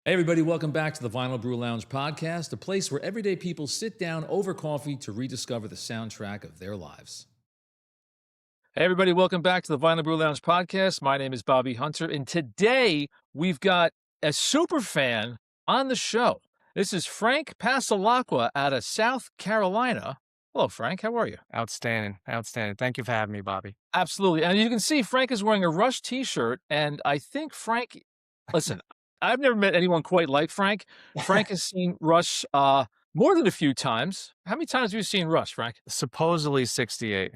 Hey, everybody, welcome back to the Vinyl Brew Lounge podcast, a place where everyday people sit down over coffee to rediscover the soundtrack of their lives. Hey, everybody, welcome back to the Vinyl Brew Lounge podcast. My name is Bobby Hunter, and today we've got a super fan on the show. This is Frank Passalaqua out of South Carolina. Hello, Frank. How are you? Outstanding. Outstanding. Thank you for having me, Bobby. Absolutely. And you can see Frank is wearing a Rush t-shirt, and I think Frank, listen, I've never met anyone quite like Frank. Frank has seen Rush more than a few times. How many times have you seen Rush, Frank? Supposedly 68.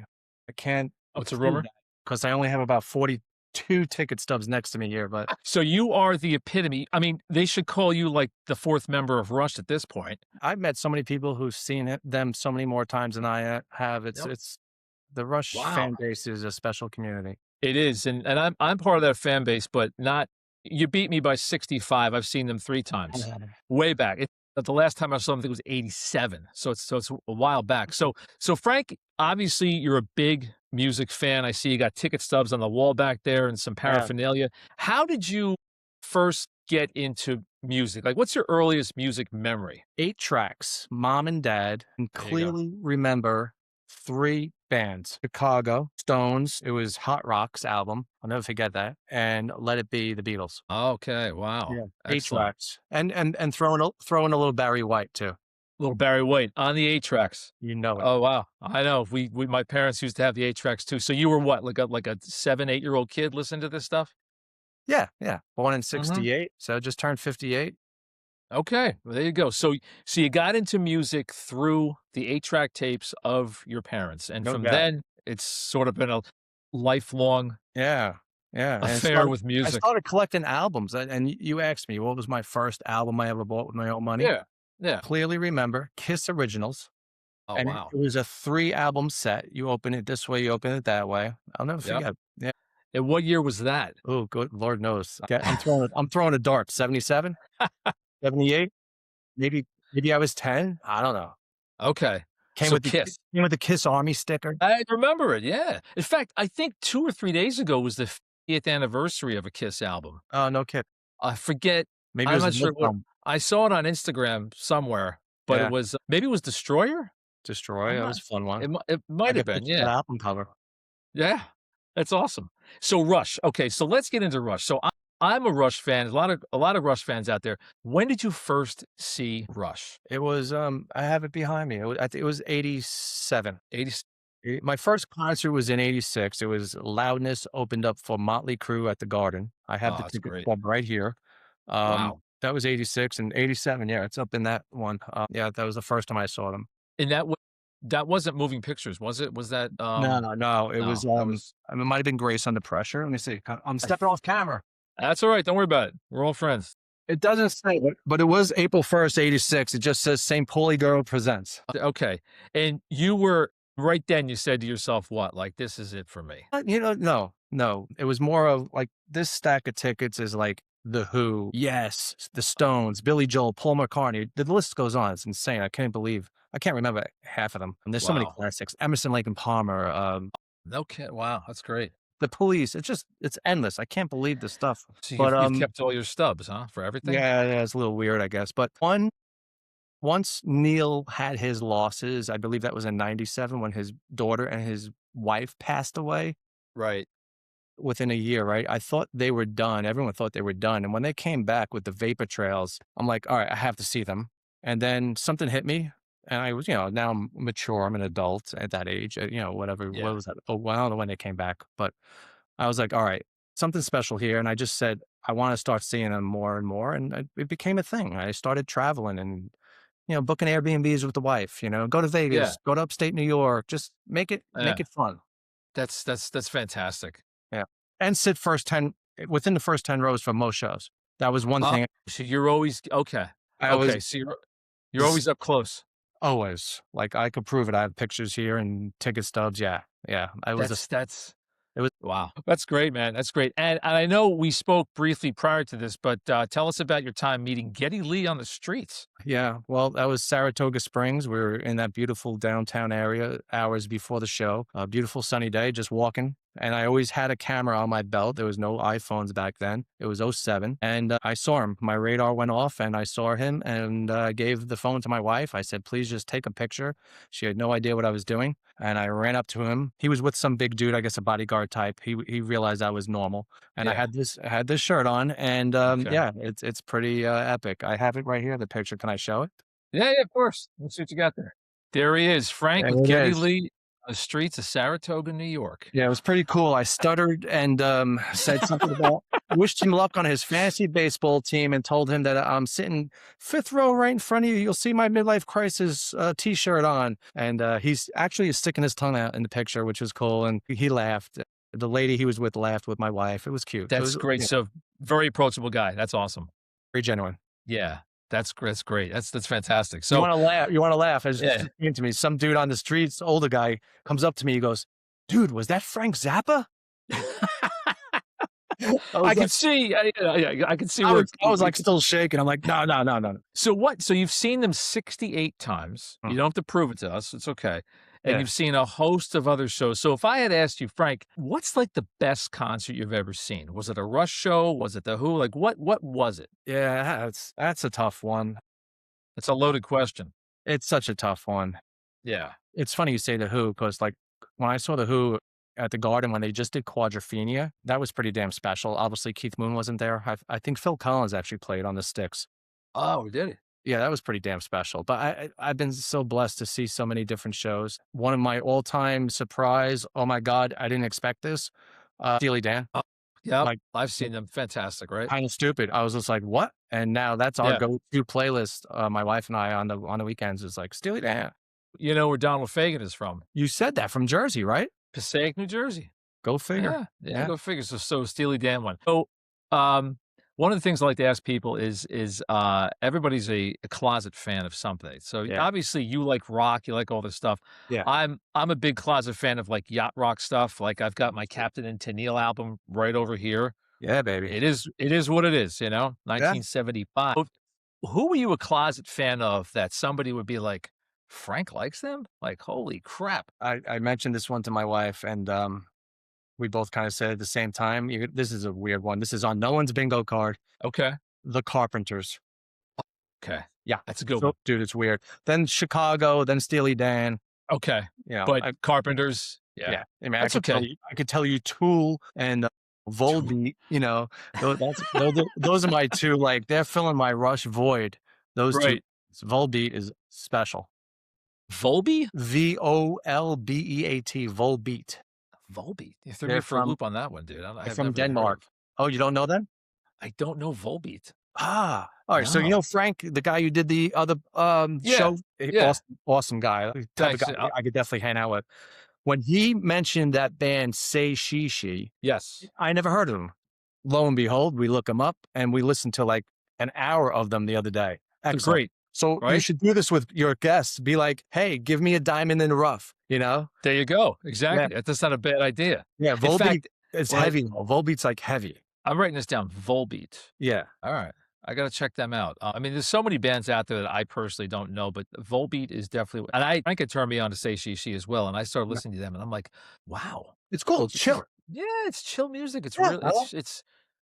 I can't What's a rumor? because I only have about 42 ticket stubs next to me here, but So you are the epitome. I mean, they should call you like the fourth member of Rush at this point. I've met so many people who've seen them so many more times than I have. Yep. It's the Rush Wow. fan base is a special community. It is, and I'm part of that fan base, but not. You beat me by 65. I've seen them 3 times, way back. But the last time I saw them, I think it was 87. So it's a while back. So Frank, obviously you're a big music fan. I see you got ticket stubs on the wall back there and some paraphernalia. How did you first get into music? Like, what's your earliest music memory? 8 tracks, mom and dad, and There you go. clearly remember 3 bands. Chicago, Stones, it was Hot Rock's album. I'll never forget that. And Let It Be, the Beatles. Okay, wow. Yeah, 8 Excellent. tracks. And throw in a little Barry White too. Little Barry White on the 8 tracks. You know it. Oh, wow. I know. We my parents used to have the 8 tracks too. So you were what, like a 7, 8-year-old kid listening to this stuff? Yeah. Born in 68, so just turned 58. Okay, well, there you go. So you got into music through the 8-track tapes of your parents, and No from doubt. then it's sort of been a lifelong Yeah. And affair with I music. started collecting albums, and you asked me what was my first album I ever bought with my own money. Yeah. Clearly remember Kiss Originals. Oh, And wow. it was a 3-album set. You open it this way, you open it that way. I'll never Yep. forget. Yeah. And what year was that? Oh, good Lord knows. Okay, I'm throwing a dart. 77, 78, maybe I was 10. I don't know. Okay. Came So with Kiss. the Kiss Army sticker. I remember it, yeah. In fact, I think 2 or 3 days ago was the 50th anniversary of a Kiss album. Oh, no kidding. I forget. Maybe I'm it was not a sure Nick what. album. I saw it on Instagram somewhere, but Yeah. it was maybe it was Destroyer? Destroy. I'm That not was a fun one. it I might have got been, pictures of yeah. that album cover. Yeah. That's awesome. So Rush. Okay, so let's get into Rush. So I'm a Rush fan. A lot of Rush fans out there. When did you first see Rush? It was, I have it behind me. I think it was 87. 80. My first concert was in 86. It was Loudness opened up for Motley Crue at the Garden. I have Oh, the that's ticket great. stub right here. Wow. That was 86 and 87. Yeah, it's up in that one. Yeah, that was the first time I saw them. And that wasn't Moving Pictures, was it? Was that No, it no, was, that was it might have been Grace Under Pressure. Let me see. I'm stepping off camera. That's all right. Don't worry about it. We're all friends. It doesn't say, but it was April 1st, 86. It just says St. Pauli Girl Presents. Okay. And you were right then you said to yourself, what? Like, this is it for me. No. It was more of like this stack of tickets is like The Who, Yes, The Stones, Billy Joel, Paul McCartney. The list goes on. It's insane. I can't remember half of them. And there's so many Wow. classics. Emerson, Lake and Palmer, Okay. Wow, that's great. The Police. It's endless. I can't believe this stuff. So But you've kept all your stubs, huh? For everything? yeah, it's a little weird, I guess. But once Neil had his losses, I believe that was in 97 when his daughter and his wife passed away. Right. Within a year, right? I thought they were done. Everyone thought they were done. And when they came back with the vapor trails, I'm like, all right, I have to see them. And then something hit me. And I was, now I'm mature. I'm an adult at that age, whatever. Yeah. What was that? Oh, well, I don't know when they came back, but I was like, all right, something special here. And I just said, I want to start seeing them more and more. And it became a thing. I started traveling and, booking Airbnbs with the wife, go to Vegas, go to upstate New York, just make it fun. That's fantastic. Yeah. And sit within the first 10 rows for most shows. That was one thing. So you're always okay. So you're always up close. Always. Like I could prove it. I have pictures here and ticket stubs. Yeah. Wow. That's great, man. That's great. And I know we spoke briefly prior to this, but tell us about your time meeting Geddy Lee on the streets. Yeah. Well, that was Saratoga Springs. We were in that beautiful downtown area hours before the show. A beautiful sunny day, just walking and I always had a camera on my belt. There was no iPhones back then. It was '07, and I saw him. My radar went off, and I saw him, and gave the phone to my wife. I said, "Please just take a picture." She had no idea what I was doing, and I ran up to him. He was with some big dude, I guess a bodyguard type. He realized I was normal, and Yeah. I had this shirt on, and Okay. yeah, it's pretty epic. I have it right here. The picture. Can I show it? Yeah, yeah, of course. Let's see what you got there. There he is, Frank There with it Geddy is. Lee on the streets of Saratoga, New York. Yeah, it was pretty cool. I stuttered and said something about wished him luck on his fantasy baseball team and told him that I'm sitting fifth row right in front of you. You'll see my midlife crisis T-shirt on, and he's actually sticking his tongue out in the picture, which was cool. And he laughed. The lady he was with laughed with my wife. It was cute. It That's was, great. yeah, So very approachable guy. That's awesome. very genuine. Yeah, that's great. That's fantastic. You So want to laugh? You want to laugh? It's yeah, just came to me. Some dude on the streets, older guy, comes up to me. He goes, "Dude, was that Frank Zappa?" I I was can like, see. I can see where. I was like still shaking. I'm like, no, no, no, no. So what? So you've seen them 68 times. You Mm, don't have to prove it to us. It's okay. And yeah, you've seen a host of other shows. So if I had asked you, Frank, what's like the best concert you've ever seen? Was it a Rush show? Was it the Who? Like what was it? yeah. That's a tough one. It's a loaded question. It's such a tough one. Yeah. It's funny you say the Who because like when I saw the Who at the Garden when they just did Quadrophenia, that was pretty damn special. Obviously, Keith Moon wasn't there. I think Phil Collins actually played on the Sticks. Oh, did it? Yeah, that was pretty damn special. But I've been so blessed to see so many different shows. One of my all-time surprise, oh my God, I didn't expect this. Steely Dan. Oh, yep. Like I've seen them. Fantastic, right? kind of stupid. I was just like, what? And now that's our Yeah. go-to playlist. My wife and I on the weekends is like Steely Dan. You know where Donald Fagen is from? You said that from Jersey, right? Passaic, New Jersey. Go figure. Yeah, yeah, Yeah. go figure. So Steely Dan one. So, one of the things I like to ask people is everybody's a closet fan of something. So Yeah. obviously you like rock, you like all this stuff. Yeah. I'm a big closet fan of like yacht rock stuff. Like I've got my Captain and Tennille album right over here. Yeah, baby. It is what it is, Yeah. 1975. Who were you a closet fan of that somebody would be like, Frank likes them? Like, holy crap. I mentioned this one to my wife, and we both kind of said at the same time. This is a weird one. This is on no one's bingo card. Okay. The Carpenters. Okay. Yeah. That's a good So, one. dude, it's weird. Then Chicago, then Steely Dan. Okay. You know, But Carpenters, yeah. yeah. I mean, That's okay. I could tell you Tool and Volbeat. You know, those are my two. Like they're filling my Rush void. Those two. Right. Volbeat is special. Volby? Volbeat. Volbeat. Volbeat. You threw me They're for a from loop on that one, dude. I they're have from never even heard Denmark. of. Oh, you don't know them? I don't know Volbeat. Ah, all right. So you No. know Frank, the guy you did the other Yeah. show, Yeah. awesome guy, type of Thanks. guy I could definitely hang out with. When he mentioned that band Say She, Yes. I never heard of them. Lo and behold, we look them up and we listened to like an hour of them the other day. They're Excellent. great, So you right? should do this with your guests. Be like, hey, give me a diamond in the rough. You know? There you go. Yeah, Exactly. That's not a bad idea. yeah. In Volbeat fact, is when I heavy. Though. Volbeat's like heavy. I'm writing this down, Volbeat. Yeah, All right. I gotta check them out. I mean, there's so many bands out there that I personally don't know, but Volbeat is definitely and Frank had turned me on to Say She as well, and I started listening to them, and I'm like, wow. it's cool. It's This is chill. yeah, it's chill music. It's Yeah, real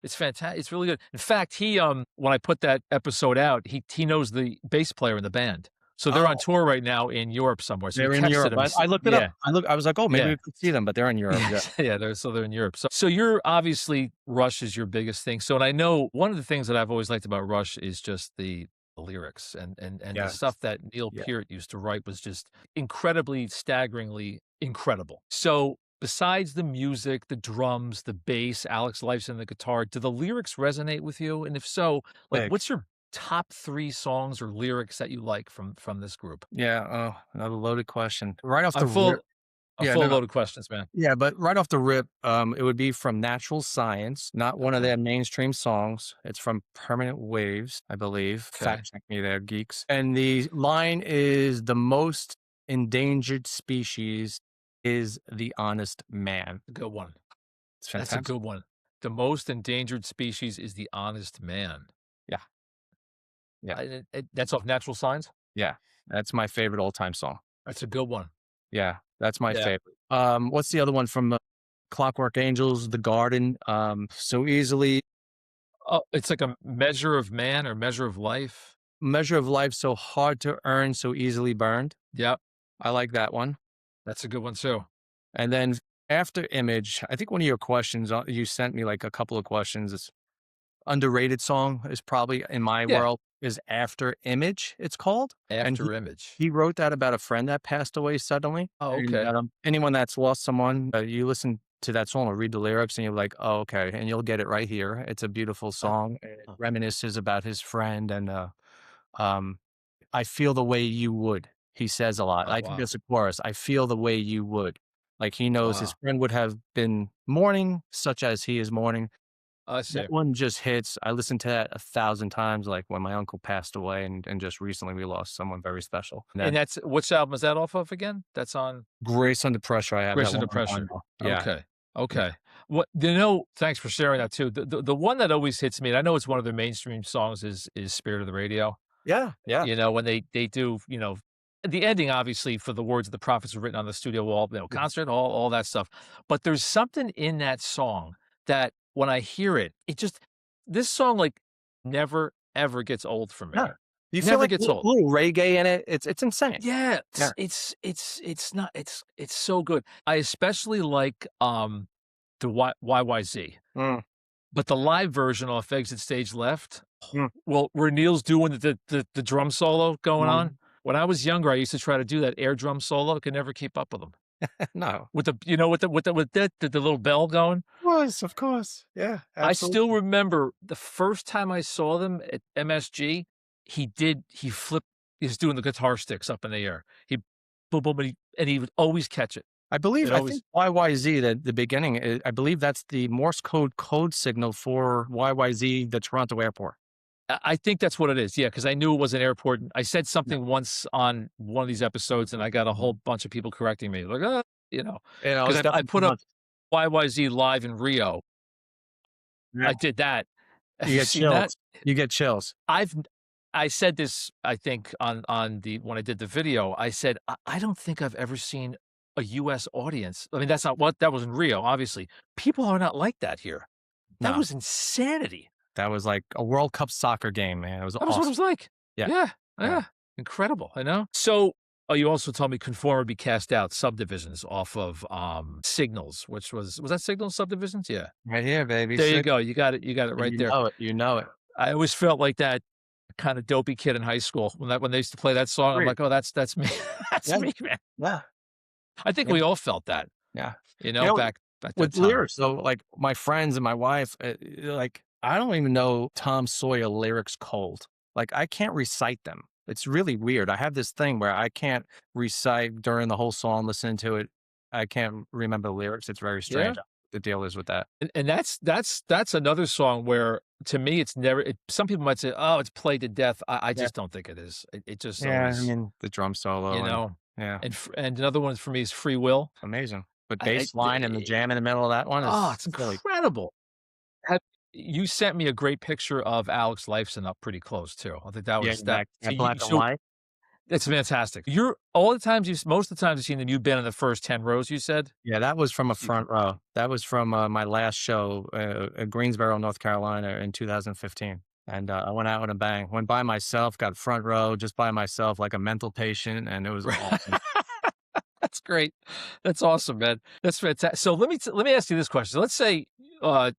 it's fantastic. It's really good. In fact, he when I put that episode out, he knows the bass player in the band. So they're on Oh. tour right now in Europe somewhere. So he They're in texted Europe. him. I looked it up. Yeah. I was like, "Oh, maybe Yeah. we could see them," but they're in Europe, Yeah, yeah. yeah, they're in Europe. So you're obviously Rush is your biggest thing. So and I know one of the things that I've always liked about Rush is just the lyrics and the Yes. stuff that Neil Yeah. Peart used to write was just incredibly, staggeringly incredible. So besides the music, the drums, the bass, Alex Lifeson, the guitar, do the lyrics resonate with you? And if so, like Big. what's your top 3 songs or lyrics that you like from this group? Yeah, oh, another loaded question. Right off the I'm full rip I'm yeah, full no, of no. loaded questions, man. Yeah, but right off the rip, it would be from Natural Science, not one of Okay. their mainstream songs. It's from Permanent Waves, I believe. Okay. Fact check me there, geeks. And the line is, "The most endangered species is the honest man." A good one. It's That's a fantastic. good one. The most endangered species is the honest man. Yeah, yeah, That's off Natural Signs? yeah. That's my favorite all-time song. That's a good one. Yeah, that's my Yeah. favorite. What's the other one from Clockwork Angels, The Garden, So Easily, Oh, it's like a measure of man or measure of life. Measure of Life, So Hard to Earn, So Easily Burned. Yep, I like that one. that's a good one too. And then after Image, I think one of your questions, you sent me like a couple of questions. It's underrated song is probably in my Yeah, world is After Image, it's called. And After Image. he wrote that about a friend that passed away suddenly. Oh, And okay. anyone that's lost someone, you listen to that song or read the lyrics and you're like, oh, okay. And you'll get it right here. It's a beautiful Huh, song. It huh. reminisces about his friend and um, I feel the way you would. He says a lot. Oh, I think wow. that's a chorus. I feel the way you would. Like he knows his Wow. friend would have been mourning, such as he is mourning. I That see. one just hits. I listened to that 1,000 times, like when my uncle passed away, and just recently we lost someone very special. And that And that's which album is that off of again? That's on Grace Under Pressure, I have that Grace one Under on Pressure. vinyl. Yeah, Okay. yeah, Okay. What thanks for sharing that too. The one that always hits me, and I know it's one of their mainstream songs, is Spirit of the Radio. yeah, yeah, When they do, the ending obviously for the words of the prophets were written on the studio wall, yeah, concert, all that stuff. But there's something in that song that when I hear it, this song like never ever gets old for yeah. me. You feel Never like gets a old. little reggae in it. It's insane. Yeah, Yeah. it's not it's so good. I especially like the YYZ, Mm, but the live version off Exit Stage Left, mm, well, where Neil's doing the drum solo going on. mm. When I was younger, I used to try to do that air drum solo, could never keep up with him. No. With the little bell going. Of course. Yeah, I still absolutely. remember the first time I saw them at MSG, he was doing the guitar sticks up in the air. He boom, boom, and he would always catch it. It I always think YYZ, the beginning, I believe that's the Morse code signal for YYZ, the Toronto airport. I think that's what it is, yeah, because I knew it was an airport. I said Yeah. something once on one of these episodes, and I got a whole Mhm. bunch of people correcting me, like, you know, because It's I definitely put up pronounced. YYZ live in Rio. Yeah. I did that. Have You you get seen that? chills. You get chills. I've I said this, I think, on the when I did the video, I said, I don't think I've ever seen a US audience." I mean, that's not what that was in Rio, obviously. People are not like that here. That No, was insanity. that was like a World Cup soccer game, man. It was That was what it awesome. was like. Yeah, Yeah, yeah. yeah. Incredible, I know. So, you also told me Conform or Be Cast Out, Subdivisions off of, Signals, which was that Signals, Subdivisions? Yeah. Right here, baby. There you Sick. go, you got it right You there. know it. You know it. I always felt like that kinda dopey kid in high school when they used to play that song, I'm Great. like, "Oh, that's me. That's Yeah, me, man." yeah, I think yeah, we all felt that, yeah. You know, back at that with time. lyrics, though, like my friends and my wife, like I don't even know Tom Sawyer lyrics cold. Like I can't recite them. It's really weird. I have this thing where I can't recite during the whole song, listen to it. I can't remember the lyrics. It's very Yeah, strange. The deal is with that. and that's another song where, to me, it's never some people might say, "Oh, it's played to death." I Yeah. just don't think it is. It just Yeah. I always, mean, the drum you solo and know? yeah, And another one for me is Free Will. amazing. But I bass line and the jam in the middle of that one oh, is it's silly. incredible. Have you sent me a great picture of Alex Lifeson up pretty close too. I think that Yeah, was that that black and so white. it's fantastic. You're all the times most of the times you've seen them, you've been in the first 10 rows, you said? Yeah, that was from a You front row. That was from, my last show, Greensboro, North Carolina in 2015, and, I went out with a bang. Went by myself, got front row just by myself like a mental patient, and it was awesome. That's great. That's awesome, man. That's fantastic. So let me ask you this question. Let's say, uh,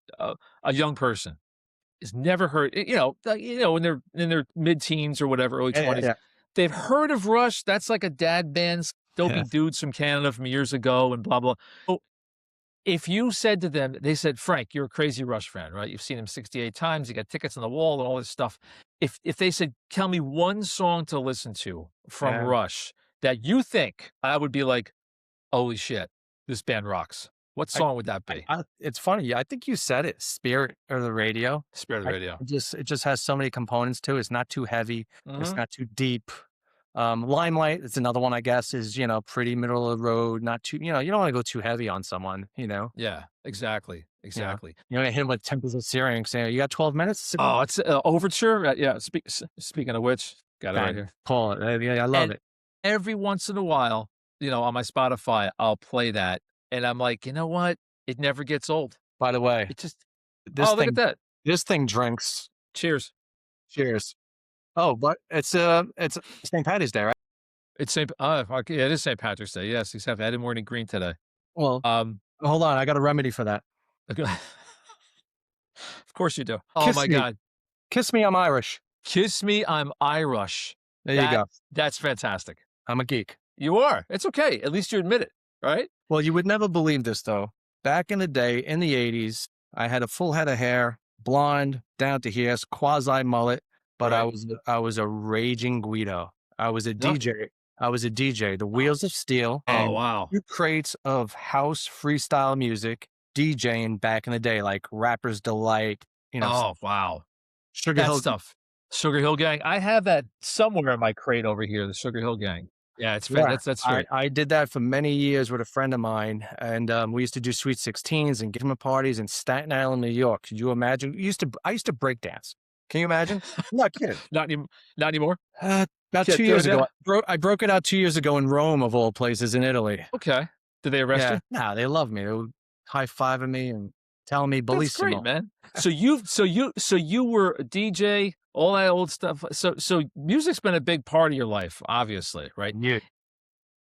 a young person has never heard, when they're in their mid-teens or whatever, early Yeah, 20s, yeah, they've heard of Rush. That's like a dad band, yeah. dopey dudes from Canada from years ago and blah, blah. So if you said to them, they said, "Frank, you're a crazy Rush fan, right? You've seen him 68 times. You got tickets on the wall and all this stuff." If they said, "Tell me one song to listen to from Yeah. Rush that you think," I would be like, "Holy shit, this band rocks." What I song would that be? it's funny, yeah, I think you said it, Spirit or the Radio. Spirit of the Radio. It just has so many components to it. It's not too heavy, it's Mhm. not too deep. Limelight, it's another one, I guess, is, pretty middle of the road, not too you don't wanna go too heavy on someone, you know? Yeah, exactly, You know? exactly. You don't hit him with Tempest of Syrian saying, "You got 12 minutes?" Oh, it's, Overture? Yeah, speaking of which, got it right Bang, here. pull it. Yeah, I love And it. every once in a while, on my Spotify, I'll play that, and I'm like, "You know what? It never gets old. By the way, It just this oh, look at thing that. this thing drinks. Cheers. Cheers. Oh, but it's St. Patty's Day, right? It's St. Okay, yeah, it is St. Patrick's Day. Yes, exactly. I didn't wear any green today. Well, Um, hold on, I got a remedy for that. of course you do. Oh Kiss my me. God. Kiss me, I'm Irish. Kiss me, I'm Irish. There you That go. that's fantastic. I'm a geek. You are. It's okay. At least you admit it, right? Well, you would never believe this though. Back in the day, in the 80s, I had a full head of hair, blonde down to here, quasi mullet, but Right. I was a raging Guido. I was a No. DJ. I was a DJ. The Oh, Wheels of Steel oh and wow. 2 crates of house freestyle music, DJing back in the day, like Rapper's Delight, Oh wow. Sugar That Hill. stuff. Sugar Hill Gang. I have that somewhere in my crate over here, the Sugar Hill Gang. Yeah, Yeah, that's I great. I did that for many years with a friend of mine, and, we used to do sweet 16s and give parties in Staten Island, New York. Could you imagine? I used to break dance. Can you imagine? I'm not kidding. Not anymore? About Can't 2 do it years ago, now? I broke it out 2 years ago in Rome, of all places, in Italy. Okay. Did they arrest Yeah. you? Nah, they love me. They were high-fiving me and telling me That's great, "Bellissimo." man. So you were a DJ, all that old stuff. So music's been a big part of your life, obviously, right? Yeah.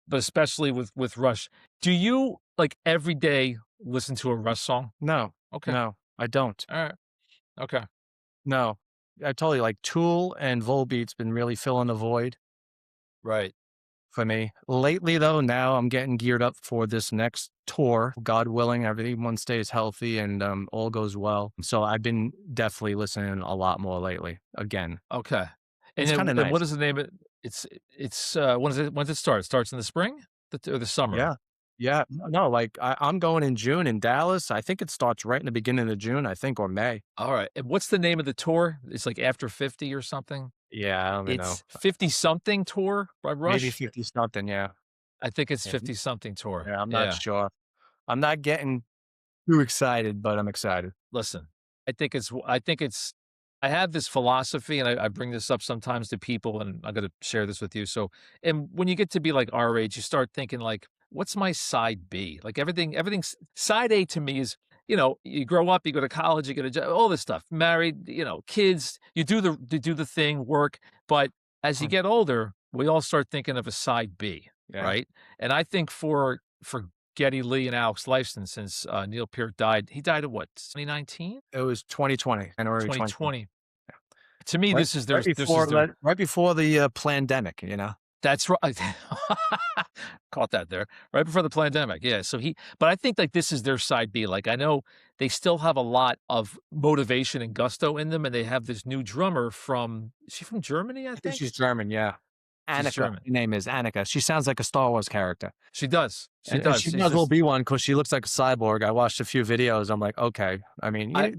But especially with Rush. Do you like every day listen to a Rush song? No. Okay. No, I don't. All right. Okay. No. I told you, like, Tool and Volbeat's been really filling the void Right. for me. Lately, though, now I'm getting geared up for this next tour. God willing, everyone stays healthy and all goes well. So I've been definitely listening a lot more lately. Again, Okay. And it's then kind of and what nice. is the name of it? When does it start? It starts in the spring? Or the summer? Yeah. Yeah. No, like I'm going in June in Dallas. I think it starts right in the beginning of June, I think, or May. All right. And what's the name of the tour? It's like After 50 or something? Yeah. I don't even know. It's 50 something tour by Maybe Rush? 50 something. Yeah. I think it's Yeah. 50 something tour. Yeah. I'm not Yeah. sure. I'm not getting too excited, but I'm excited. Listen, I think it's I have this philosophy and I bring this up sometimes to people and I'm gonna share this with you. So and when you get to be like our age, you start thinking like, what's my side B? Like everything's side A to me is, you grow up, you go to college, you get a job, all this stuff, married, kids, you do the thing, work. But as you Hmm. get older, we all start thinking of a side B, Yeah. right? And I think for Geddy Lee and Alex Lifeson since, Neil Peart died. He died in what, 2019? It was 2020, January 2020. 2020. To me, Right, this is their right before the pandemic, you know? that's right. Caught that there. Right before the pandemic, yeah, but I think, like, this is their side B, like, I know they still have a lot of motivation and gusto in them, and they have this new drummer is she from Germany, I I think think? she's German, yeah. She's Annika, German. her name is Annika. She sounds like a Star Wars character. She does. She And does. she She's might as well just be one because she looks like a cyborg. I watched a few videos. I'm like, okay. I mean, I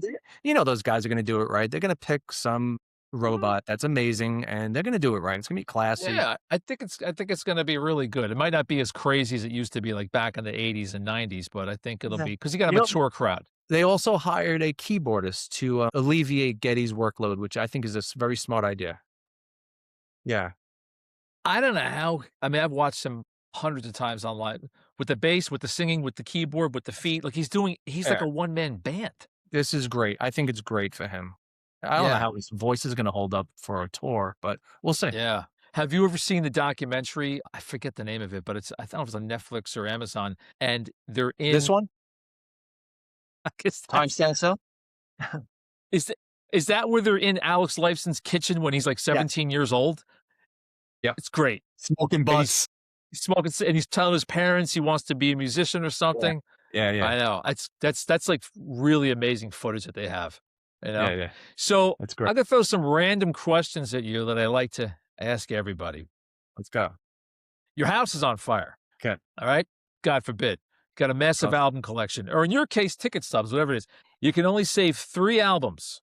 those guys are going to do it right. They're going to pick some mhm. robot that's amazing, and they're going to do it right. It's going to be classy. Yeah, I think it's gonna be really good. It might not be as crazy as it used to be, like, back in the '80s and '90s, but I think it'll Yeah. be because you got a You know, mature crowd. they also hired a keyboardist to alleviate Getty's workload, which I think is a very smart idea. Yeah. I don't know how I mean, I've watched him hundreds of times online with the bass, with the singing, with the keyboard, with the feet, like, he's like Yeah. a one-man band. This is great. I think it's great for him. I don't know Yeah, how his voice is going to hold up for a tour, but we'll see. yeah. Have you ever seen the documentary? I forget the name of it, but I thought it was on Netflix or Amazon, and they're This in one, I guess Time that's Standstill. is th is that where they're in Alex Lifeson's kitchen when he's, like, Yeah. 17 years old? Yeah. It's great. Smoking And butts. he's smoking c and he's telling his parents he wants to be a musician or Yeah. something. Yeah, yeah. I know. That's, like, really amazing footage that they have, you Yeah, know? yeah. So, That's great. I'm gonna throw some random questions at you that I like to ask everybody. Let's go. Your house is on fire, Okay. all right? God forbid. Got a massive Oh, album collection, or in your case, ticket stubs, whatever it is. You can only save 3 albums.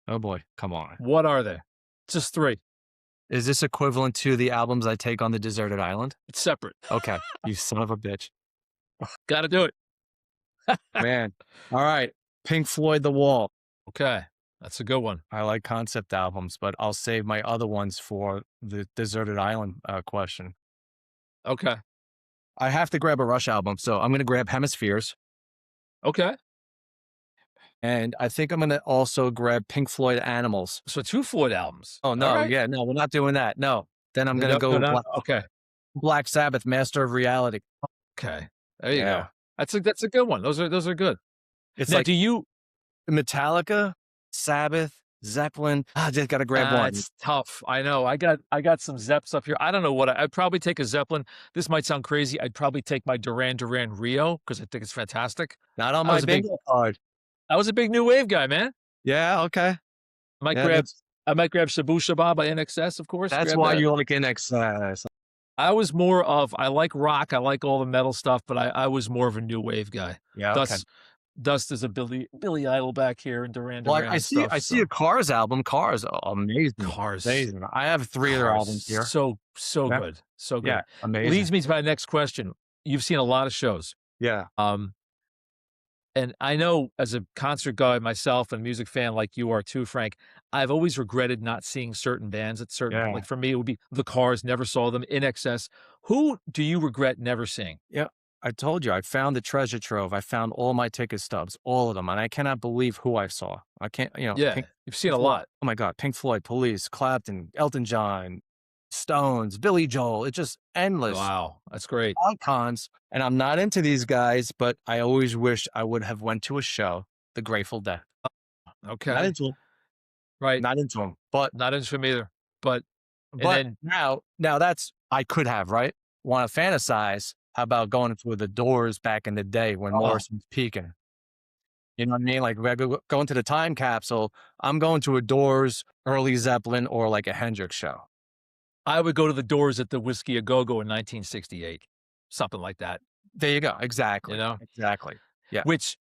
oh boy, come on. What are they? Just 3. Is this equivalent to the albums I take on the deserted island? It's separate. Okay. You son of a bitch. Gotta do it. Man. All right. Pink Floyd The Wall. Okay. That's a good one. I like concept albums, but I'll save my other ones for the deserted island question. Okay. I have to grab a Rush album, so I'm going to grab Hemispheres. Okay. And I think I'm gonna also grab Pink Floyd Animals. So 2 Floyd albums. Oh, All no, right. yeah, no, we're not doing that, no. Then I'm gonna No, no, go no. Okay. Black Sabbath, Master of Reality. Okay. There you Yeah. go. That's a good one. Those are good. It's Now like do you Metallica, Sabbath, Zeppelin. I just gotta grab one. it's tough. I know. I got some Zeps up here. I don't know what I'd probably take a Zeppelin. This might sound crazy. I'd probably take my Duran Duran Rio because I think it's fantastic. Not on I my was a big bingo card. I was a big new wave guy, man. Yeah, okay. I might Yeah, grab I might grab Shabu Shaba by NXS, of course. that's Grab why that. you like NXS. I was more of I like rock, I like all the metal stuff, but I was more of a new wave guy. Yeah, okay. Dust is a Billy Idol back here and Duran Well, Duran and stuff, I see a so Cars album. Cars, amazing, Cars. amazing. I have 3 of their Cars, albums here. so Yeah, good, so yeah, good. amazing. Leads me to my next question. You've seen a lot of shows, Yeah, um, and I know as a concert guy myself and music fan like you are too, Frank, I've always regretted not seeing certain bands at certain yeah, like, for me, it would be The Cars, never saw them, In Excess. Who do you regret never seeing? yeah. I told you, I found the treasure trove. I found all my ticket stubs, all of them, and I cannot believe who I saw. I can't, Yeah, you've seen Pink a Floyd. lot. Oh my god, Pink Floyd, Police, Clapton, Elton John, Stones, Billy Joel. It's just endless Wow, that's great. icons, and I'm not into these guys, but I always wish I would have went to a show, The Grateful Dead. Not Okay, into 'em, right. not into 'em, but Not into him either, but and then now that's I could have, right? Wanna fantasize, how about going to The Doors back in the day when oh, Morrison's peaking? You know what I mean? Like, we're going to the time capsule, I'm going to a Doors, early Zeppelin, or like a Hendrix show. I would go to the Doors at the Whiskey A Go Go in 1968, something like that, There you go. you Exactly, know? exactly. Yeah, Which,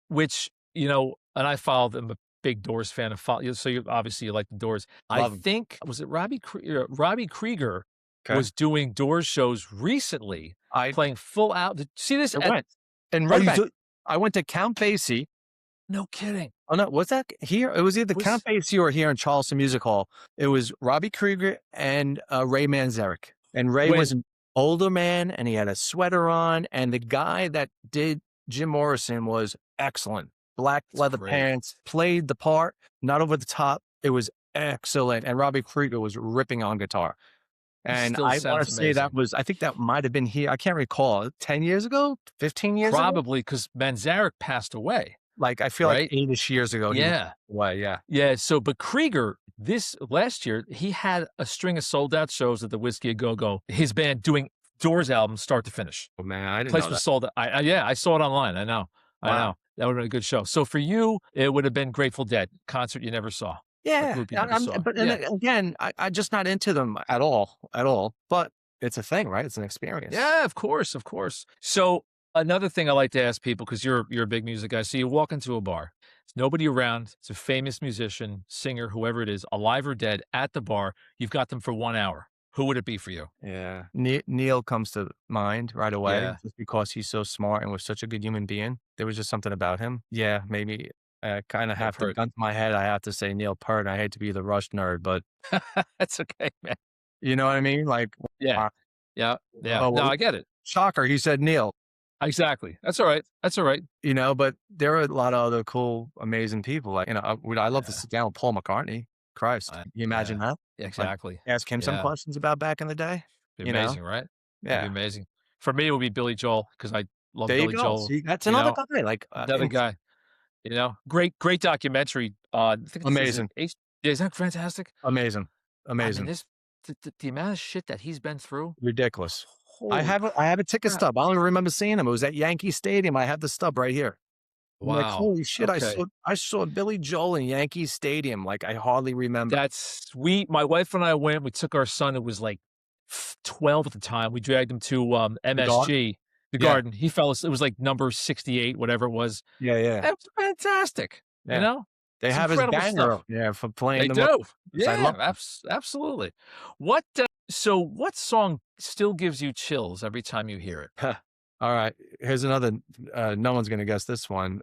and I followed I'm a big Doors fan and so you obviously you like the Doors. I love 'em. think was it Robbie Krieger 'Kay. was doing Doors shows recently, I playing full out did you see this I at went. In are you Red do I went to Count Basie. no kidding. Oh, no, was that here? It was either Count Was Basie or here in Charleston Music Hall. It was Robbie Krieger and, Ray Manzarek, and Ray was when an older man, and he had a sweater on, and the guy that did Jim Morrison was excellent. Black it's leather great. pants, played the part, not over the top. It was excellent, and Robbie Krieger was ripping on guitar, He and still I wanna sounds say that amazing. was I think that might have been here I can't recall, 10 years ago? 15 years ago? Probably because Manzarek passed away, Like, I feel like right? 8-ish years ago he was Yeah. away, yeah. Yeah, so but Krieger, this last year, he had a string of sold out shows at the Whiskey A Go Go. His band doing Doors albums start to finish. Oh, man, I didn't Place know was that. sold out. Yeah, I saw it online. I Wow. know. That would have been a good show. So for you, it would have been Grateful Dead, concert you never saw, a Yeah, group you never saw. but and Yeah. again, I just not into them at all, but it's a thing, right? It's an experience. Yeah, of course, of course. So another thing I like to ask people, because you're a big music guy. So you walk into a bar, there's nobody around, it's a famous musician, singer, whoever it is, alive or dead, at the bar. You've got them for 1 hour. Who would it be for you? Yeah. Neil comes to mind right away Yeah, just because he's so smart and was such a good human being. There was just something about him. Yeah, maybe I kinda Never have to heard. gun to my head, I have to say Neil Peart. I hate to be the Rush nerd, but That's okay, man. you know what I mean? Like, Yeah, uh, yeah, yeah. oh, No, well, I get it. shocker, he said Neil. Exactly. That's all right. That's all right. But there are a lot of other cool, amazing people. Like, I love to Yeah. sit down with Paul McCartney. Christ, I can you imagine yeah. that? Like, Exactly. ask him some Yeah. questions about back in the day, Be you know? amazing, right? That'd be Yeah. amazing. For me, it would be Billy Joel because I love There you Billy go. Joel, See, that's you another know? guy, like, Another guy, Great documentary. I think it's is it amazing, H yeah, is that fantastic? amazing, I mean, amazing, this the amount of shit that he's been through, ridiculous. holy I have a ticket crap. stub. I don't remember seeing him. It was at Yankee Stadium. I have the stub right here. I'm like, Wow. "Holy shit, Okay. I saw Billy Joel in Yankee Stadium." Like, I hardly remember. That's sweet. My wife and I went, we took our son, who was, like, 12 at the time, we dragged him to, The Garden? MSG, the Yeah. Garden. He fell as it was, like, number 68, whatever it was. Yeah, yeah, It was fantastic, you yeah. know? They It's have his incredible banger, stuff. yeah, for playing They the do. most. I Yeah, love them. absolutely. What song still gives you chills every time you hear it? All right, here's another, no one's gonna guess this one.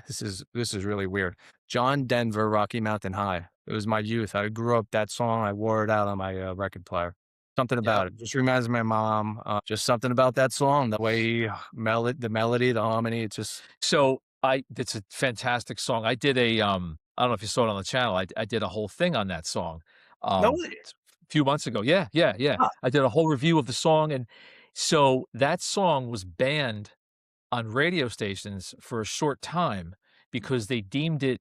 This is really weird. John Denver, Rocky Mountain High. It was my youth. I grew up that song, I wore it out on my, record player. Something Yep. about it. Just reminds me of my mom, just something about that song, the way the melody, the harmony, it just So I it's a fantastic song. I did I don't know if you saw it on the channel. I did a whole thing on that song, no way. a few months ago. Yeah, yeah, yeah. Huh. I did a whole review of the song, and so that song was banned on radio stations for a short time because they deemed it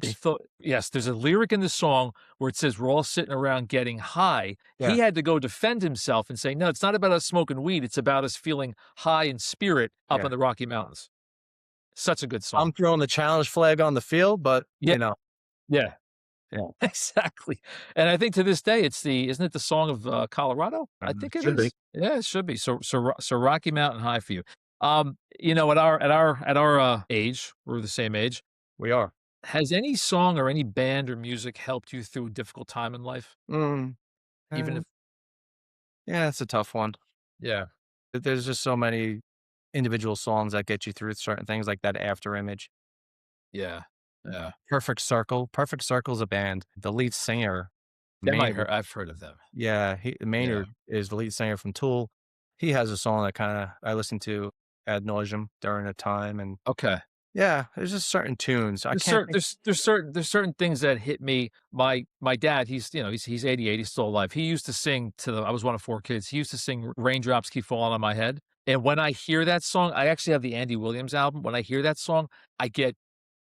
they Drugs? thought yes, there's a lyric in the song where it says, "We're all sitting around getting high." Yeah, He had to go defend himself and say, "No, it's not about us smoking weed, it's about us feeling high in spirit up yeah. in the Rocky Mountains." Such a good I'm song. throwing the challenge flag on the field, but, Yeah, yeah, yeah, exactly, and I think to this day, it's the isn't it the song of, Colorado? I think it should be. is. Yeah, it should be. So Rocky Mountain High for you. At our, age, we're the same age, We are. has any song or any band or music helped you through a difficult time in life? Mm, Even uh, if yeah, it's a tough one. yeah, There's just so many individual songs that get you through certain things like that After Image. yeah, yeah. Perfect Circle. Perfect Circle's a band. The lead singer, Them Maynard, I've heard of them. yeah, Yeah, Maynard is the lead singer from Tool. He has a song that kinda I listened to ad nauseum during a time, and okay. yeah, there's just certain tunes. I can't think There's certain things that hit me. My dad, he's 88, he's still alive. He used to sing to the I was one of 4 kids. He used to sing "Raindrops Keep Falling on My Head," and when I hear that song I actually have the Andy Williams album. When I hear that song, I get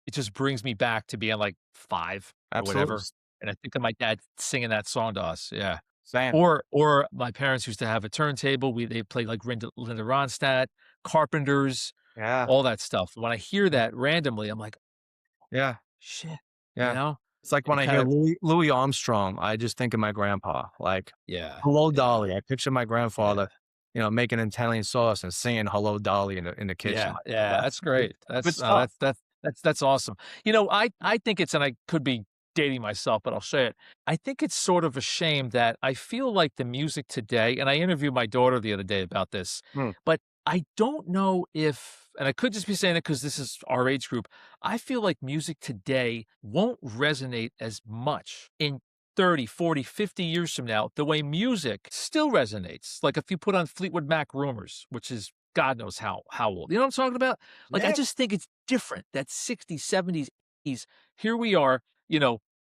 it just brings me back to being, like, 5 or absolutely. whatever, and I think of my dad singing that song to us, yeah. Same. Or my parents used to have a turntable. They played, like, Linda Ronstadt, Carpenters, Yeah, all that stuff. When I hear that randomly, I'm like, yeah, "Shit," you yeah. know? It's like when It I kind hear of Louis Armstrong, I just think of my grandpa, like, yeah, "Hello, yeah, Dolly." I picture my yeah, grandfather, making Italian sauce and singing "Hello, Dolly" in the kitchen, yeah, like, yeah, that's that's good great. good That's no, stuff. that's awesome. I think it's and I could be dating myself, but I'll say it. I think it's sort of a shame that I feel like the music today and I interviewed my daughter the other day about this, Mm, but I don't know if and I could just be saying it because this is our age group. I feel like music today won't resonate as much in 30, 40, 50 years from now, the way music still resonates. Like if you put on Fleetwood Mac Rumors, which is God knows how old. You know what I'm talking about? Like I yeah, just think it's different. That 60s, 70s, 80s. Here we are,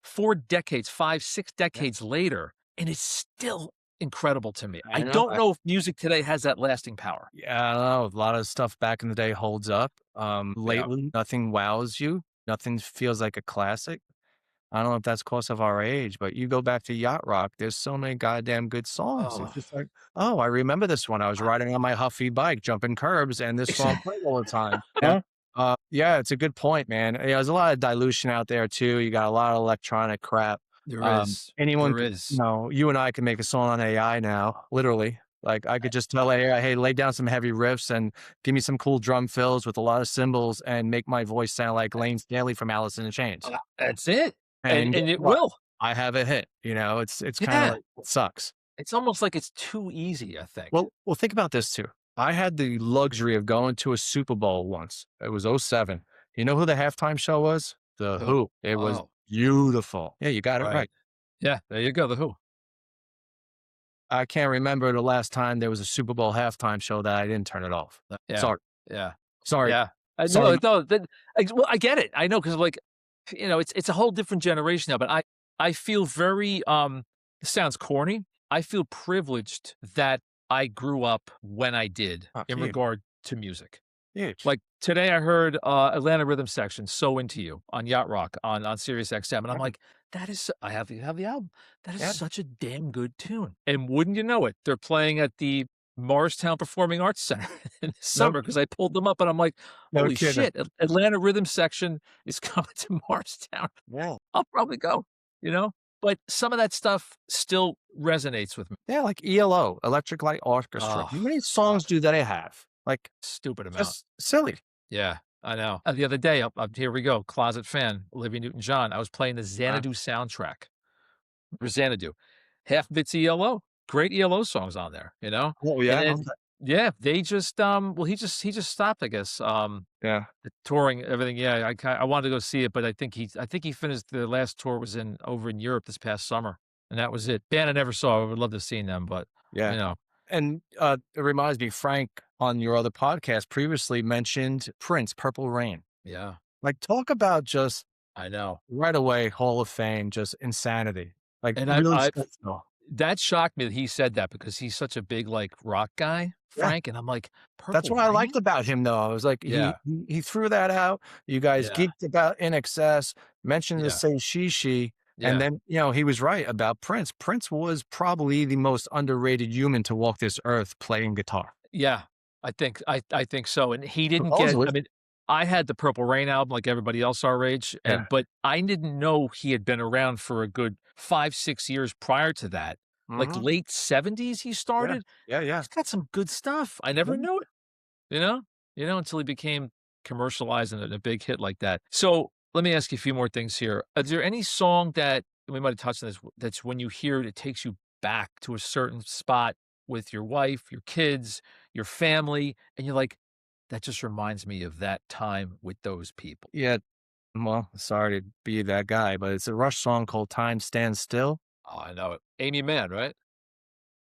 4 decades, 5, 6 yeah, decades later, and it's still incredible to me. I I know, don't know if music today has that lasting power. yeah, I don't know, a lot of stuff back in the day holds up. Yeah. Lately, nothing wows you, nothing feels like a classic. I don't know if that's 'cause of our age, but you go back to yacht rock, there's so many goddamn good songs. It's Oh, just like, "Oh, I remember this one. I was I riding on my Huffy bike, jumping curbs, and this song exactly. played all the time." Yeah, it's a good point, man. There's a lot of dilution out there too. You got a lot of electronic crap. There is. Anyone There c is. you and I can make a song on AI now, literally. Like, I could just tell AI, "Hey, lay down some heavy riffs and give me some cool drum fills with a lot of cymbals and make my voice sound like Lane Staley from Alice in the Chains." That's it. And guess And it what? will. I have a hit, it's kinda Yeah. like it sucks. It's almost like it's too easy, I think. Well, think about this too. I had the luxury of going to a Super Bowl once. It was '07. You know who the halftime show was? The Who? Who. It was Oh, beautiful. Yeah, you got it right. right. Yeah, there you go, The Who. I can't remember the last time there was a Super Bowl halftime show that I didn't turn it off. Yeah, Sorry. yeah, Sorry. yeah. Sorry. No, I get it. I know because like, it's a whole different generation now, but I feel very, this sounds corny. I feel privileged that I grew up when I did Oh, in huge. regard to music. Huge. Like, today I heard, Atlanta Rhythm Section, "So Into You" on Yacht Rock on Sirius XM, and I'm Yeah. like, "That is" I have the album. "That is Yeah. such a damn good tune." And wouldn't you know it, they're playing at the Morristown Performing Arts Center in the No summer because I pulled them up and I'm like, no "Holy kidding. shit, Atlanta Rhythm Section is coming to Morristown. Yeah. I'll probably go," you know? But some of that stuff still resonates with me. Yeah, like ELO, Electric Light Orchestra. Oh, How many God, songs do they have? Like, stupid amount. just silly. Yeah, I know. The other day, here we go, closet fan, Olivia Newton-John. I was playing the Uh, Xanadu soundtrack for Xanadu. Half of it's ELO. Great ELO songs on there, you know? oh, And yeah? then Okay. yeah, they just, well, he just stopped, I guess, Yeah. the touring, everything. Yeah, I wanted to go see it, but I think he finished the last tour was over in Europe this past summer. and that was it. Band I never saw, I would love to see them, but, Yeah. you know. And, it reminds me, Frank, on your other podcast previously mentioned Prince, Purple Rain. Yeah, Like, talk about just I know. right away, Hall of Fame, just insanity. Like, And really I special. that shocked me that he said that because he's such a big, like, rock guy, Yeah. Frank, and I'm like, That's "Purple what I liked Rain?" about him, though. I was like, he Yeah, he he threw that out. You guys yeah, geeked about In Excess, mentioned the yeah, Say She, and yeah, then, he was right about Prince. Prince was probably the most underrated human to walk this earth playing guitar. yeah. I think so, and he didn't get I Supposedly. mean, I had the Purple Rain album like everybody else our age, Yeah. but I didn't know he had been around for a good 5, 6 years prior to that. Like, Mhm. late '70s he Yeah. started? Yeah, yeah. He's got some good stuff. I never Yeah. knew it, you know? Until he became commercialized and a big hit like that. So, let me ask you a few more things here. Is there any song that and we might have touched on this, that's when you hear it, it takes you back to a certain spot with your wife, your kids, your family, and you're like, "That just reminds me of that time with those people." Yeah. Well, sorry to be that guy, but it's a Rush song called Time Stands Still. Oh, I know it. Amy Mann, right?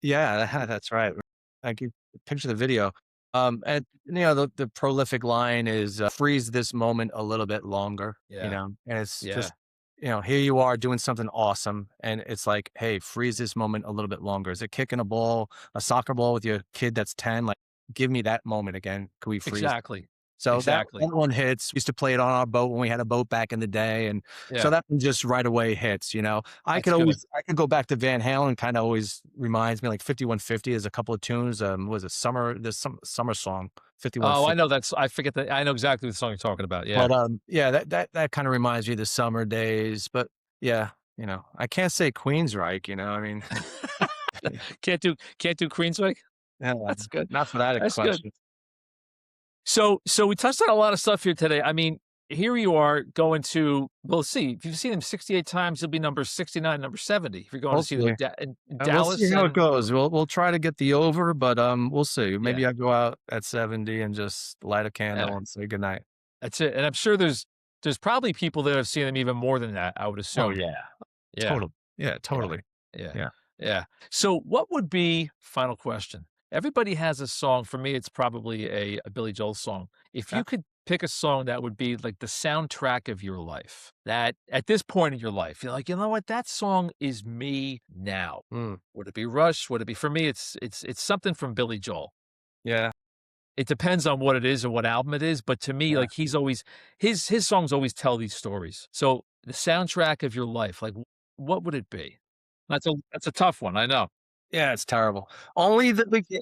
Yeah, that's right. I can picture the video. And the prolific line is freeze this moment a little bit longer, Yeah, and it's yeah, just, here you are doing something awesome. And it's like, hey, freeze this moment a little bit longer. Is it kicking a ball, a soccer ball with your kid that's 10? Like, give me that moment again. Can we freeze? exactly, So that exactly. one hits. Used to play it on our boat when we had a boat back in the day, and so Yeah, that one just right away hits. that's good. I could go back to Van Halen, kinda always reminds me, like, 5150 is a couple of tunes, was it Summer there's some summer song, Oh, I 5150. know I forget that I know exactly the song you're talking about, yeah. But, yeah, that kinda reminds me of the summer days, but yeah, I can't say Queensryche, I mean, Can't do Queensway? yeah, That's good. not for that That's good. question. So we touched on a lot of stuff here today. I mean, here you are going to well, let's see, if you've seen him 68 times, you'll be number 69, number 70. If you're going to see them Hopefully. in We'll see Dallas how it and goes. We'll try to get the over, but, we'll see. yeah, Maybe I go out at 70 and just light a yeah, candle and say goodnight. that's it. And I'm sure there's probably people that have seen them even more than that, I would Oh, assume. yeah. Yeah, Total. Yeah, yeah, totally. yeah, Yeah. yeah. So what would be final question. Everybody has a song. For me, it's probably a Billy Joel song. If Yeah. you could pick a song that would be like the soundtrack of your life, that at this point in your life, you're like, you know what, that song is me now. Mm. Would it be Rush? Would it be for me? It's something from Billy Joel. Yeah. It depends on what it is and what album it is, but to me, Yeah. like he's always his songs always tell these stories. So the soundtrack of your life, like what would it be? That's a tough one. I know. Yeah, it's terrible. Only the begin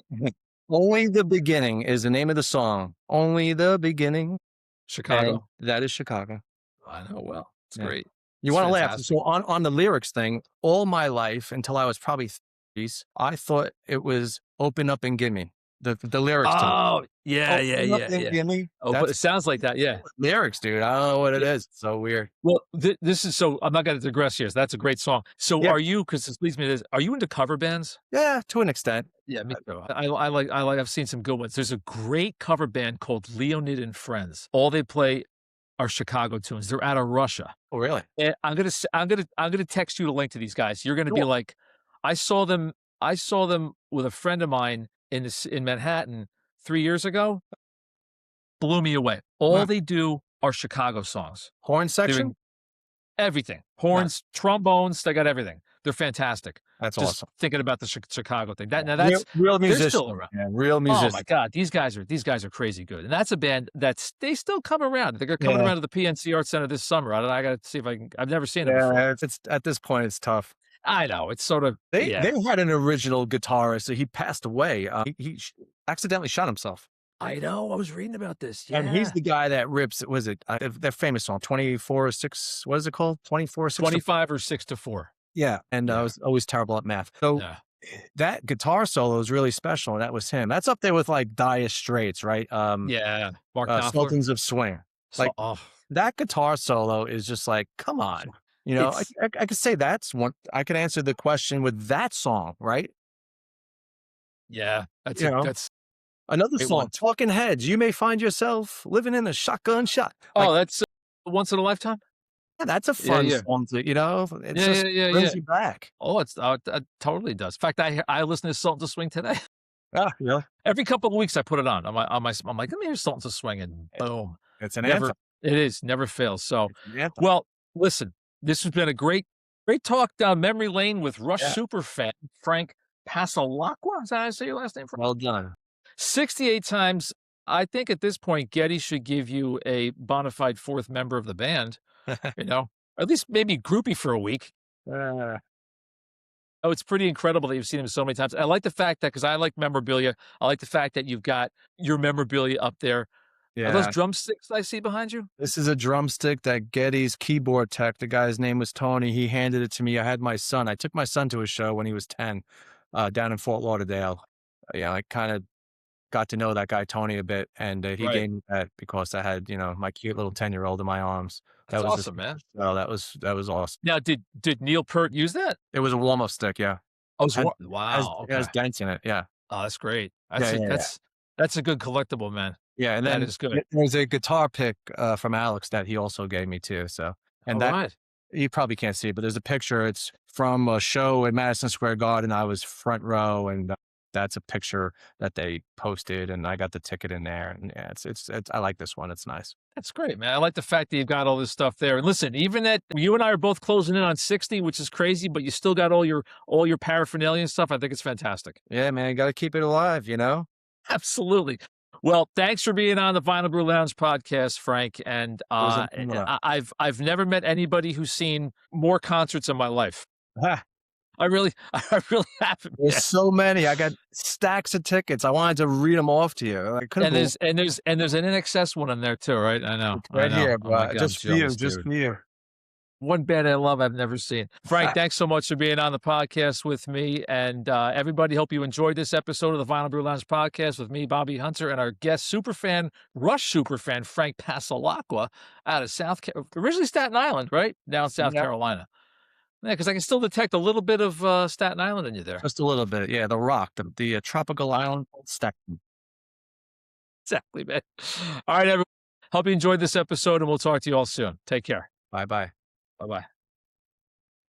Only the Beginning is the name of the song. Only the Beginning, and Chicago. that is Chicago. I know well. It's Yeah. great. You It's wanna laugh. fantastic. So on the lyrics thing, all my life until I was probably 30s, I thought it was "Open up and gimme," the lyrics to it. Oh, yeah, yeah, "Open up yeah, and yeah. gimme." Oh, but That's it sounds like that, yeah. lyrics, dude. I don't know what it Yeah. is. It's so weird. Well, this is so I'm not gonna digress here, so that's a great song. So Yeah. are you? Because this leads me to this, are you into cover bands? Yeah, to an extent. Yeah, me too. I like I've seen some good ones. There's a great cover band called Leonid and Friends. All they play are Chicago tunes. They're out of Russia. Oh, really? And I'm gonna text you the link to these guys. You're gonna be Cool. like, I saw them with a friend of mine in Manhattan 3 years ago, blew me away. All Wow. they do are Chicago songs. Horn They're section? in everything. Nice. Horns, trombones, they got everything. They're fantastic. That's Just awesome. thinking about the Chicago thing. That Yeah. now Real that's real they're still musicians, around. man. Real Oh my musicians. god, these guys are crazy good, and that's a band that's they still come around. They're coming Yeah. around to the PNC Arts Center this summer. I gotta see if I can. I've never seen them before. Yeah, it's at this point, it's tough. I know it's sort of They yeah. had an original guitarist, so he passed away. He accidentally shot himself, I know. I was reading about this. and he's Yeah, the guy that rips was it, their famous song, 24 6 what is it called? 24 6 to 25 or 6 to 4. yeah, and I Yeah, was always terrible at math. So, yeah, that guitar solo is really special, and that was him. That's up there with, like, Dire Straits, right? yeah. Mark Knopfler. Sultans of Swing. So Like, that guitar solo is just like, come on. it's I could say that's one I could answer the question with that song, right? yeah. That's You a know? that's Another a great one. song, Talking Heads, you may find yourself living in a shotgun shack. Like, Oh, that's once in a lifetime. Yeah, that's a Yeah, fun yeah. song to, you know, it's Yeah, just yeah, yeah, yeah. brings you back. Oh, it totally does. In fact, I listen to Sultans of Swing today. Ah, really? Every couple of weeks, I put it on my I'm like, "Let me hear Sultans of Swing," and It boom. it's an Never anthem. it is, never fails. So, It's an anthem. well, listen, this has been a great talk down memory lane with Rush Yeah, superfan Frank Passalaqua. Is that how I say your last name? well done. 68 times. I think at this point, Getty should give you a bona fide 4th member of the band, you know? Or at least maybe groupie for a week. Uh, Oh, it's pretty incredible that you've seen him so many times. I like the fact that because I like memorabilia, I like the fact that you've got your memorabilia up there. Are those yeah. drumsticks I see behind you? This is a drumstick that Getty's keyboard tech, the guy's name was Tony, he handed it to me. I took my son to a show when he was 10, down in Fort Lauderdale. Yeah, I kinda got to know that guy Tony a bit, and, he Right. gave me that because I had, you know, my cute little 10-year-old in my arms. That That's was his awesome, man. show, that was awesome. Now, did Neil Peart use that? It was a warm-up stick, yeah. Oh, it's Had what? has Wow, it has okay. dents in it, yeah. Oh, that's great. Yeah, yeah, yeah. That's a good collectible, man. Yeah, and That then is good. there's a guitar pick, from Alex that he also gave me too, so and that Alright. you probably can't see it, but there's a picture. It's from a show in Madison Square Garden. I was front row, and that's a picture that they posted, and I got the ticket in there. And yeah, it's I like this one. It's nice. That's great, man. I like the fact that you've got all this stuff there. And listen, even at you and I are both closing in on 60, which is crazy, but you still got all your paraphernalia and stuff. I think it's fantastic. Yeah, man, you got to keep it alive. You know, Absolutely. Well, thanks for being on the Vinyl Brew Lounge podcast, Frank. And it was I've never met anybody who's seen more concerts in my life. I really I really haven't, there's man. so many. I got stacks of tickets. I wanted to read them off to you. I couldn't And believe there's an NXS one in there too, right? I know, it's I right know. here, Oh my bro. God, I'm Just for you. jealous, Just dude. for you. One band I love I've never seen. Frank, thanks so much for being on the podcast with me. And everybody, hope you enjoyed this episode of the Vinyl Brew Lounge podcast with me, Bobby Hunter, and our guest superfan, Rush superfan, Frank Passalaqua, out of originally Staten Island, right? Now in South Yeah, Carolina. Yeah, because I can still detect a little bit of Staten Island in you there. just a little bit. Yeah, the rock, the tropical island stack. Exactly, man. All right, everyone. Hope you enjoyed this episode, and we'll talk to you all soon. Take care. Bye bye. Bye bye.